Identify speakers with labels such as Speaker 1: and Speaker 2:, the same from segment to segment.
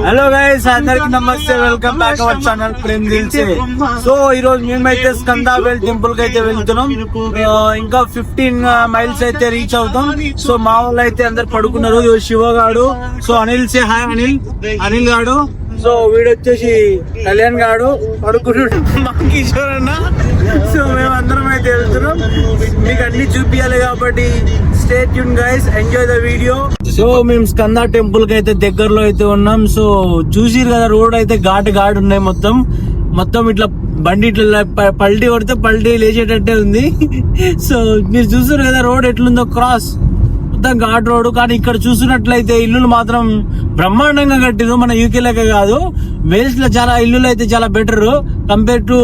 Speaker 1: Hello guys, అందరికి నమస్తే, welcome back our channel Prem Dilse. So ఈ రోజు మేమైతే స్కందావేల్ టెంపుల్ కి అయితే వెళ్తున్నాం. ఇంకా 15 మైల్స్ అయితే రీచ్ అవుతాం. సో మా వాళ్ళు అయితే అందరు పడుకున్నారు. శివ గాడు, so Anil say hi Anil గాడు, సో వీడు వచ్చేసి కళ్యాణ్ గాడు పడుకున్నాడు, మా కిషోర్ అన్న. సో మేమందరం అయితే వెళ్తున్నాం, మీకు అన్ని చూపించాలి కాబట్టి stay tune guys, enjoy the video. So మేము స్కంద టెంపుల్ కి అయితే దగ్గరలో అయితే ఉన్నాం. సో చూసిరు కదా, రోడ్ అయితే ఘాటు ఉన్నాయి. మొత్తం ఇట్లా బండి ఇట్లా పల్టీ కొడితే పల్టీ లేచేటట్టే ఉంది. సో మీరు చూసారు కదా రోడ్ ఎట్లుందో, క్రాస్ మొత్తం ఘాట్ రోడ్. కానీ ఇక్కడ చూసినట్లయితే ఇల్లులు మాత్రం బ్రహ్మాండంగా కట్టిరు. మన యూకే లెక్క కాదు, వేల్స్ లో చాలా ఇల్లులు అయితే చాలా బెటర్ కంపేర్ టు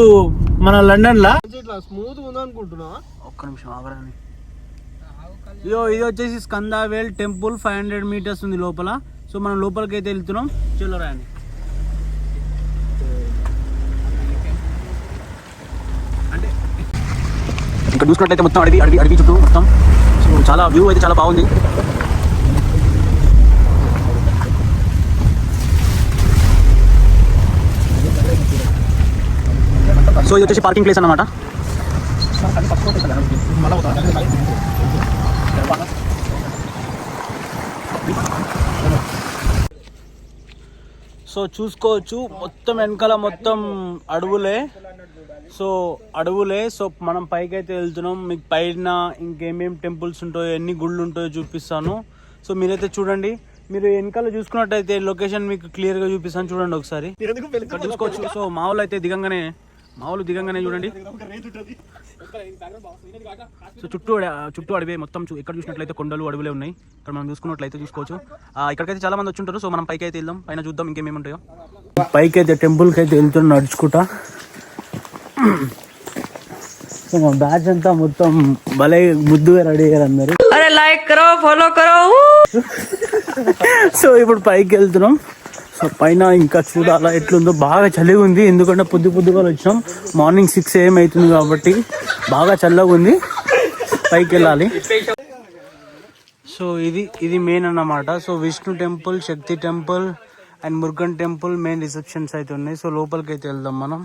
Speaker 1: మన లండన్ లా. స్మూత్ ఉంది అనుకుంటున్నా. ఒక్క నిమిషం ఆగరాని. ఇది వచ్చేసి స్కందావేల్ టెంపుల్ 500 మీటర్స్ ఉంది లోపల. సో మనం లోపలికి అయితే వెళ్తున్నాం. చలో రాని. అంటే ఇక్కడ చూసుకున్నట్లయితే మొత్తం అడవి చుట్టూ మొత్తం. సో చాలా వ్యూ అయితే చాలా బాగుంది. సో ఇది వచ్చేసి పార్కింగ్ ప్లేస్ అన్నమాట. సో చూసుకోవచ్చు మొత్తం వెనకాల మొత్తం అడవులే. సో మనం పైకి అయితే వెళ్తున్నాం. మీకు పైన ఇంకేమేమి టెంపుల్స్ ఉంటాయో, ఎన్ని గుళ్ళు ఉంటాయో చూపిస్తాను. సో మీరైతే చూడండి. మీరు వెనకాల చూసుకున్నట్టయితే లొకేషన్ మీకు క్లియర్ గా చూపిస్తాను, చూడండి ఒకసారి చూసుకోవచ్చు. సో మామూలు అయితే దిగంగానే చూడండి. సో చుట్టూ అడవి మొత్తం. ఇక్కడ చూసినట్లయితే కొండలు అడవులే ఉన్నాయి. ఇక్కడ మనం చూసుకున్నట్లయితే చూసుకోవచ్చు. ఇక్కడికైతే చాలా మంది వచ్చి ఉంటారు. సో మనం పైకి అయితే వెళ్దాం, పైన చూద్దాం ఇంకేమేమి ఉంటాయో. పైకి అయితే టెంపుల్కి అయితే వెళ్తున్నాం నడుచుకుంటా. సో మా బ్యాచ్ అంతా మొత్తం భలే ముద్దుగా రెడీ అయ్యారు అందరు. లైక్ కరో, ఫాలో కరో. సో ఇప్పుడు పైకి వెళ్తున్నాం. సో పైన ఇంకా చూడాలా ఎట్లుందో. బాగా చలి ఉంది, ఎందుకంటే పొద్దుగా వచ్చినాం. మార్నింగ్ 6 AM అవుతుంది కాబట్టి బాగా చల్లగా ఉంది. పైకి వెళ్ళాలి. సో ఇది మెయిన్ అన్నమాట. So Vishnu temple, Shakti temple and Murugan temple main receptions అయితే ఉన్నాయి. సో లోపలికి అయితే వెళ్దాం మనం.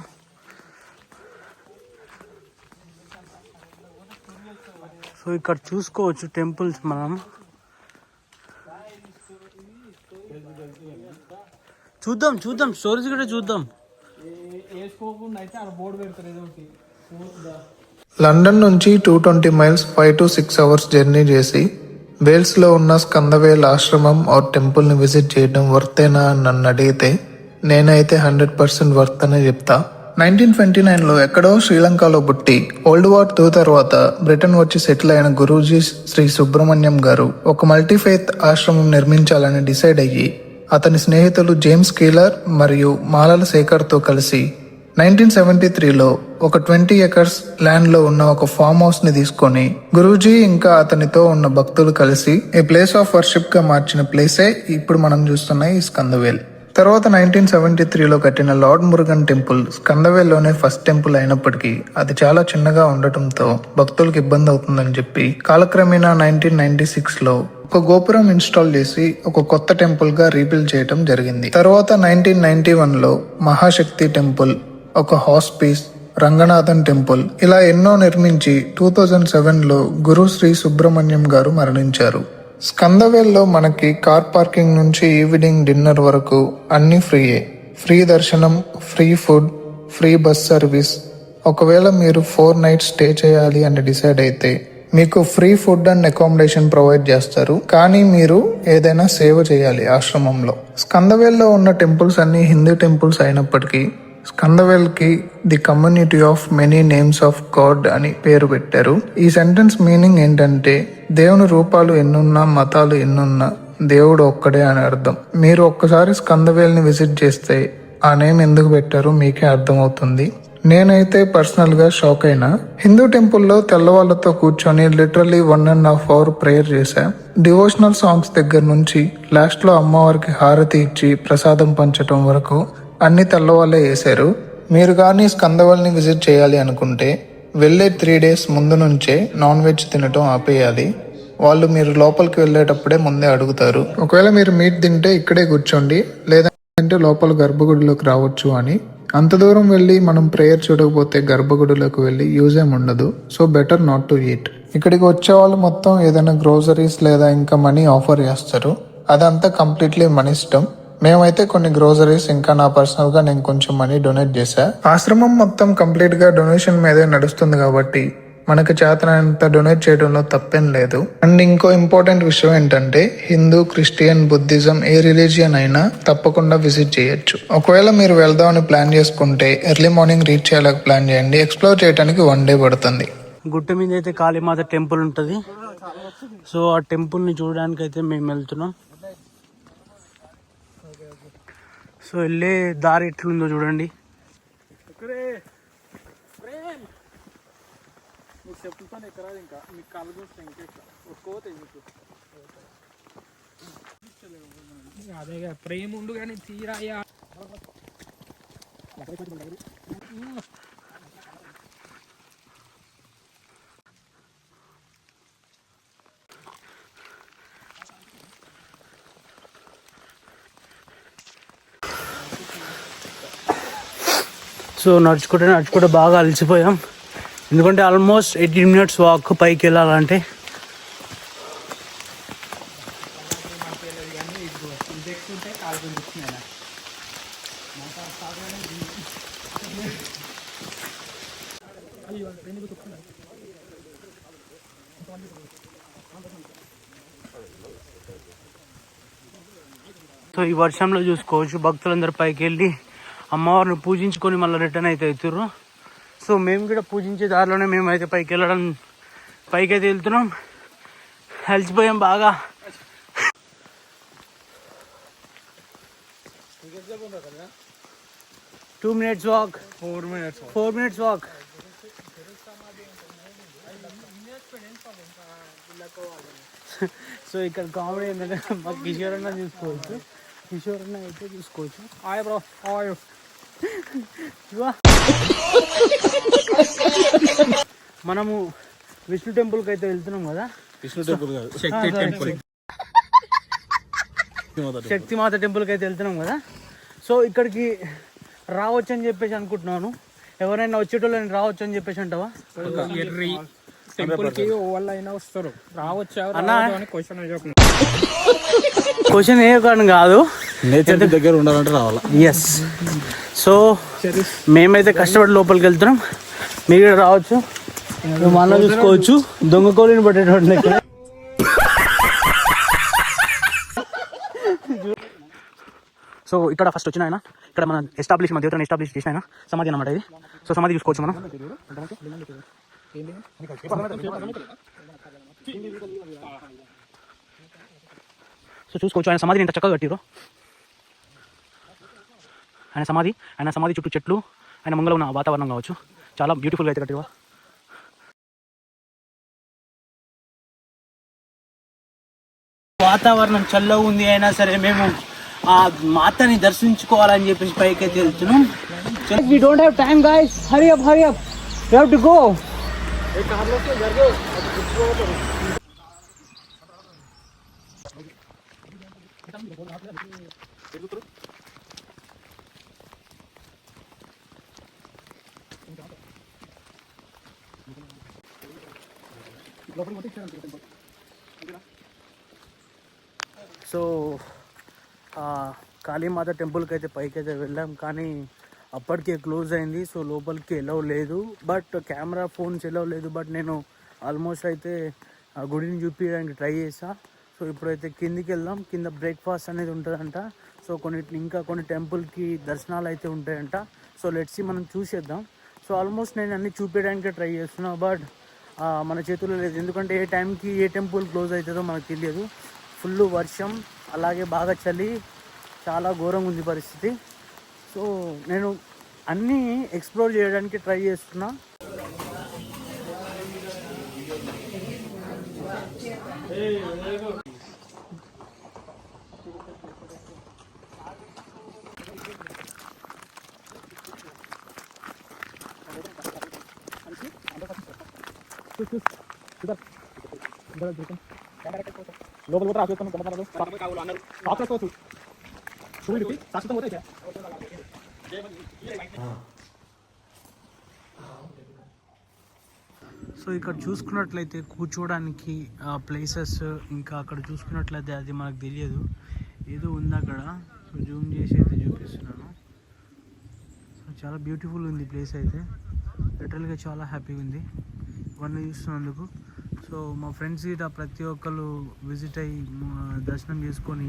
Speaker 1: సో ఇక్కడ చూసుకోవచ్చు టెంపుల్స్ మనం. చూద్దాం స్టోరీస్ కూడా చూద్దాం.
Speaker 2: లండన్ నుంచి 220 మైల్స్ 5 to 6 hours జర్నీ చేసి వేల్స్ లో ఉన్న స్కందవేల్ ఆశ్రమం ఆర్ టెంపుల్ ని విజిట్ చేయడం వర్తేనా అని నన్ను అడిగితే నేనైతే 100% వర్త్ అనే చెప్తా. 1929లో ఎక్కడో శ్రీలంకలో పుట్టి వరల్డ్ వార్ 2 తర్వాత బ్రిటన్ వచ్చి సెటిల్ అయిన గురూజీ శ్రీ సుబ్రహ్మణ్యం గారు ఒక మల్టీఫెయిత్ ఆశ్రమం నిర్మించాలని డిసైడ్ అయ్యి అతని స్నేహితులు జేమ్స్ కీలర్ మరియు మాలల శేఖర్ తో కలిసి 1973లో ఒక 20 acres ల్యాండ్ లో ఉన్న ఒక ఫామ్ హౌస్ ని తీసుకొని గురూజీ ఇంకా అతనితో ఉన్న భక్తులు కలిసి ఏ ప్లేస్ ఆఫ్ వర్షిప్ గా మార్చిన ప్లేసే ఇప్పుడు మనం చూస్తున్న ఈ స్కందవేల్. తర్వాత 1973లో కట్టిన లార్డ్ మురుగన్ టెంపుల్ స్కందవేల్ లోనే ఫస్ట్ టెంపుల్ అయినప్పటికీ అది చాలా చిన్నగా ఉండటంతో భక్తులకు ఇబ్బంది అవుతుందని చెప్పి కాలక్రమేణా 1996లో ఒక గోపురం ఇన్స్టాల్ చేసి ఒక కొత్త టెంపుల్ గా రీబిల్డ్ చేయడం జరిగింది. తర్వాత 1991లో మహాశక్తి టెంపుల్, ఒక హాస్పీస్, రంగనాథన్ టెంపుల్ ఇలా ఎన్నో నిర్మించి 2007లో గురు శ్రీ సుబ్రహ్మణ్యం గారు మరణించారు. స్కందవేల్లో మనకి కార్ పార్కింగ్ నుంచి ఈవినింగ్ డిన్నర్ వరకు అన్ని ఫ్రీయే. ఫ్రీ దర్శనం, free food, free bus service. ఒకవేళ మీరు 4 nights స్టే చేయాలి అని డిసైడ్ అయితే మీకు free food and accommodation provide చేస్తారు. కానీ మీరు ఏదైనా సేవ చేయాలి ఆశ్రమంలో. స్కందవేల్లో ఉన్న టెంపుల్స్ అన్ని హిందూ టెంపుల్స్ అయినప్పటికీ స్కందవేల్ కి the community of many names of God అని పేరు పెట్టారు. ఈ సెంటెన్స్ మీనింగ్ ఏంటంటే దేవుని రూపాలు ఎన్నున్నా, మతాలు ఎన్నున్నా దేవుడు ఒక్కడే అని అర్థం. మీరు ఒక్కసారి స్కందవేల్ ని విజిట్ చేస్తే ఆ నేమ్ ఎందుకు పెట్టారో మీకే అర్థమవుతుంది. నేనైతే పర్సనల్ గా షాక్ అయినా. హిందూ టెంపుల్లో తెల్లవాళ్లతో కూర్చొని లిటరల్లీ 1.5 hour ప్రేయర్ చేశా. డివోషనల్ సాంగ్స్ దగ్గర నుంచి లాస్ట్ లో అమ్మవారికి హారతి ఇచ్చి ప్రసాదం పంచటం వరకు అన్ని తెల్లవాళ్ళే వేశారు. మీరు కానీ స్కందవేల్ ని విజిట్ చేయాలి అనుకుంటే వెళ్లే 3 days ముందు నుంచే నాన్ వెజ్ తినటం ఆపేయాలి. వాళ్ళు మీరు లోపలికి వెళ్ళేటప్పుడే ముందే అడుగుతారు. ఒకవేళ మీరు మీట్ తింటే ఇక్కడే కూర్చోండి, లేదంటే లోపల గర్భగుడిలోకి రావచ్చు అని. అంత దూరం వెళ్ళి మనం ప్రేయర్ చూడకపోతే గర్భగుడిలోకి వెళ్ళి యూజ్ ఏం ఉండదు. So better not to eat. ఇక్కడికి వచ్చే వాళ్ళు మొత్తం ఏదైనా గ్రోసరీస్ లేదా ఇంకా మనీ ఆఫర్ చేస్తారు. అదంతా కంప్లీట్లీ మన ఇష్టం. మేమైతే కొన్ని గ్రోసరీస్ ఇంకా నా పర్సనల్ గా నేను కొంచెం మనీ డొనేట్ చేశా. ఆశ్రమం మొత్తం కంప్లీట్ గా డొనేషన్ మీదే నడుస్తుంది కాబట్టి మనకు చేతనంత డొనేట్ చేయడంలో తప్పేం లేదు. అండ్ ఇంకో ఇంపార్టెంట్ విషయం ఏంటంటే హిందూ, క్రిస్టియన్, బుద్ధిజం ఏ రిలీజియన్ అయినా తప్పకుండా విజిట్ చేయొచ్చు. ఒకవేళ మీరు వెళ్దామని ప్లాన్ చేసుకుంటే ఎర్లీ మార్నింగ్ రీచ్ అయ్యేలాగా ప్లాన్ చేయండి. ఎక్స్ప్లోర్ చేయడానికి 1 డే పడుతుంది.
Speaker 1: గుట్ట మీద అయితే కాళీమాత టెంపుల్ ఉంటుంది. సో ఆ టెంపుల్ని చూడడానికి అయితే మేము వెళ్తున్నాం. సో వెళ్ళే దారి ఎట్లుందో చూడండి.
Speaker 3: అదే ప్రేమ ఉండు కానీ తీరాయా.
Speaker 1: సో నడుచుకుంటే బాగా అలసిపోయాం. ఎందుకంటే ఆల్మోస్ట్ 18 minutes వాక్ పైకి వెళ్ళాలంటే. సో ఈ వర్షంలో చూసుకోవచ్చు భక్తులందరూ పైకి వెళ్ళి అమ్మవారిని పూజించుకొని మళ్ళీ రిటర్న్ అయితే అవుతారు. సో మేము కూడా పూజించే దారిలోనే మేమైతే పైకి అయితే వెళ్తున్నాం. అలసిపోయాం బాగా. Two minutes walk. 4 minutes walk. So ఇక్కడ కామెడీ ఏంటంటే మాకు కిషోర్ అన్న చూసుకోవచ్చు.
Speaker 3: ఆయ్ బ్రో ఆయ్.
Speaker 1: మనము విష్ణు టెంపుల్కి అయితే వెళ్తున్నాం కదా.
Speaker 4: విష్ణు టెంపుల్ కాదు,
Speaker 1: శక్తిమాత టెంపుల్కి అయితే వెళ్తున్నాం కదా. సో ఇక్కడికి రావచ్చు అని చెప్పేసి అనుకుంటున్నాను. ఎవరైనా వచ్చేటోళ్ళని రావచ్చు అని చెప్పేసి అంటావా?
Speaker 3: ఎర్రి టెంపుల్ కి వాళ్ళు అయినా వస్తారు, రావచ్చా అని
Speaker 1: క్వశ్చన్ ఏ కారణం కాదు,
Speaker 4: నేచర్ దగ్గర ఉండాలంటే రావాలా.
Speaker 1: ఎస్. సో మేమైతే కష్టపడి లోపలికి వెళ్తున్నాం. మీరు కూడా రావచ్చు, మన చూసుకోవచ్చు. దొంగ కోలిని పట్టేటువంటి ఇక్కడ. సో ఇక్కడ ఫస్ట్ వచ్చిన ఆయన, ఇక్కడ మన మన దేవతలను ఎస్టాబ్లిష్ చేసిన ఆయన సమాధి అన్నమాట ఇది. సో సమాధి చూసుకోవచ్చు మనం. సో చూసుకోవచ్చు ఆయన సమాధిని ఎంత చక్కగా కట్టిరో. ఆయన సమాధి చుట్టూ చెట్లు, ఆయన ముంగల ఉన్న వాతావరణం కావచ్చు, చాలా బ్యూటిఫుల్గా అయితే కట్టిరో. వాతావరణం చల్లగా ఉంది, అయినా సరే మేము ఆ మాతని దర్శించుకోవాలని చెప్పేసి పైకి అయితే వెళ్తున్నాం. We don't have time guys, hurry up, we have to go. So Kalimata టెంపుల్కి అయితే పైకి అయితే వెళ్ళాం, కానీ అప్పటికే క్లోజ్ అయింది. సో లోపలికి ఎలవ్ లేదు, బట్ కెమెరా ఫోన్స్ ఎలవ్ లేదు. బట్ నేను ఆల్మోస్ట్ అయితే ఆ గుడిని చూపించడానికి ట్రై చేసా. సో ఇప్పుడైతే కిందికి వెళ్దాం. కింద బ్రేక్ఫాస్ట్ అనేది ఉంటుందంట. సో ఇంకా కొన్ని టెంపుల్కి దర్శనాలు అయితే ఉంటాయంట. సో లెట్స్ మనం చూసేద్దాం. సో ఆల్మోస్ట్ నేను అన్ని చూపించడానికి ట్రై చేస్తున్నా, బట్ మన చేతుల్లో లేదు. ఎందుకంటే ఏ టైంకి ఏ టెంపుల్ క్లోజ్ అవుతుందో మనకు తెలియదు. ఫుల్ వర్షం, అలాగే బాగా చలి, చాలా ఘోరంగా ఉంది పరిస్థితి. సో నేను అన్నీ ఎక్స్ప్లోర్ చేయడానికి ట్రై చేస్తున్నా.
Speaker 3: లోపల కూడా రాసేస్తాను గమనాలు అన్నారు రాసుకోవచ్చు చూడండి శాశ్వతం పోతే
Speaker 1: సో ఇక్కడ చూసుకున్నట్లయితే కూర్చోవడానికి ప్లేసెస్ ఇంకా అక్కడ చూసుకున్నట్లయితే అది మనకు తెలియదు, ఏదో ఉంది అక్కడ. సో జూమ్ చేసి అయితే చూపిస్తున్నాను. సో చాలా బ్యూటిఫుల్ ఉంది ప్లేస్ అయితే, లిటరల్గా చాలా హ్యాపీగా ఉంది ఇవన్నీ చూస్తున్నందుకు. సో మా ఫ్రెండ్స్ గిట్ట ప్రతి ఒక్కరు విజిట్ అయ్యి దర్శనం చేసుకొని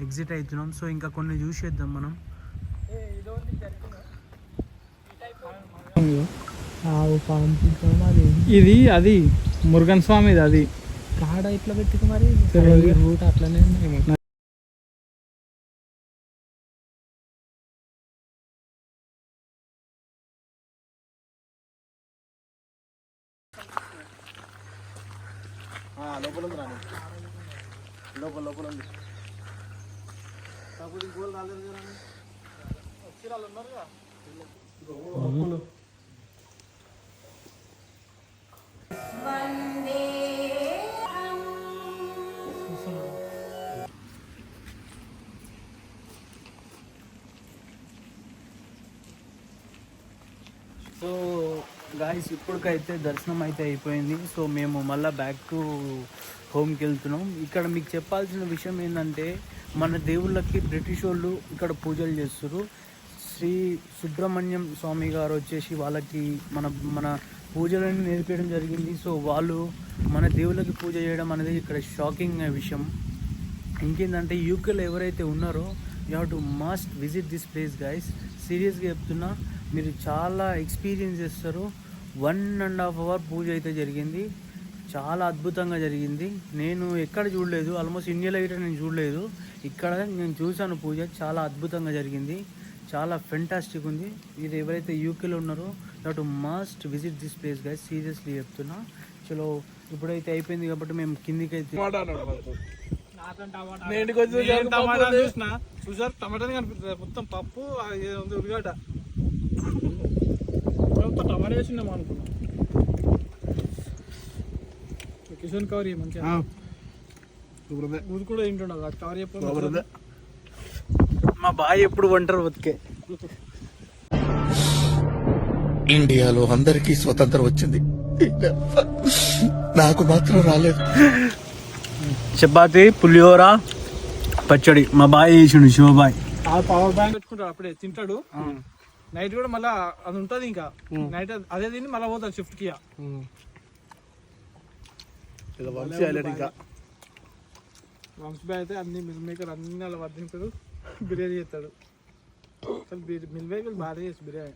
Speaker 1: ఎగ్జిట్ అవుతున్నాం. సో ఇంకా కొన్ని చూసేద్దాం మనం.
Speaker 3: ఇది అది మురుగన్ స్వామిది, అది కాడ ఇట్లా పెట్టి మరి రూట్ అట్లనే
Speaker 1: సో గాయస్ ఇప్పటికైతే దర్శనం అయితే అయిపోయింది. సో మేము మళ్ళీ బ్యాక్ టు హోమ్కి వెళ్తున్నాం. ఇక్కడ మీకు చెప్పాల్సిన విషయం ఏంటంటే, మన దేవుళ్ళకి బ్రిటిష్ వాళ్ళు ఇక్కడ పూజలు చేస్తారు. శ్రీ సుబ్రహ్మణ్యం స్వామి గారు వచ్చేసి వాళ్ళకి మన పూజలను నేర్పించడం జరిగింది. సో వాళ్ళు మన దేవుళ్ళకి పూజ చేయడం అనేది ఇక్కడ షాకింగ్ విషయం. ఇంకేంటంటే యూకేలో ఎవరైతే ఉన్నారో you have to must visit this place guys. సీరియస్గా చెప్తున్నా, మీరు చాలా ఎక్స్పీరియన్స్ చేస్తారు. 1.5 hour పూజ అయితే జరిగింది, చాలా అద్భుతంగా జరిగింది. నేను ఎక్కడ చూడలేదు, ఆల్మోస్ట్ ఇండియాలో అయితే నేను చూడలేదు, ఇక్కడ నేను చూశాను పూజ. చాలా అద్భుతంగా జరిగింది, చాలా ఫెంటాస్టిక్ ఉంది. మీరు ఎవరైతే యూకేలో ఉన్నారో you to must visit this place guys, seriously చెప్తున్నా. చలో ఇప్పుడైతే అయిపోయింది కాబట్టి మేము కిందికి అయితే
Speaker 3: టమాటా చూసిన చూసారు, టమాటానే కనిపిస్తుంది మొత్తం. పప్పు ఉల్లిగడ్డ టమాటా వేసిందాం అనుకున్నాం. కిషన్ కవర్ మంచిగా ఊరు కూడా ఏంటుండవు కవర్ చెప్పు.
Speaker 1: మా బాయ్ ఎప్పుడు వంటరు బతికే.
Speaker 5: ఇండియాలో అందరికీ స్వతంత్రం వచ్చింది, నాకు మాత్రం రాలేదు.
Speaker 1: చపాతి, పులిహోర, పచ్చడి మా బాయ్ చేసిండు, శివబాయ్.
Speaker 3: పవర్ బ్యాంక్ పెట్టుకుంటాడు, అప్పుడే తింటాడు. నైట్ కూడా మళ్ళీ అది ఉంటుంది, ఇంకా నైట్ అదే తిని మళ్ళీ పోతాడు షిఫ్ట్ కి. ఇంకా వంశీబాయ్ అయితే అన్ని మిల్ మేకర్ అన్ని అలా వర్తింపాడు, బిర్యానీ చేస్తాడు. అసలు మిల్ మేకర్ బాగా చేసి బిర్యానీ.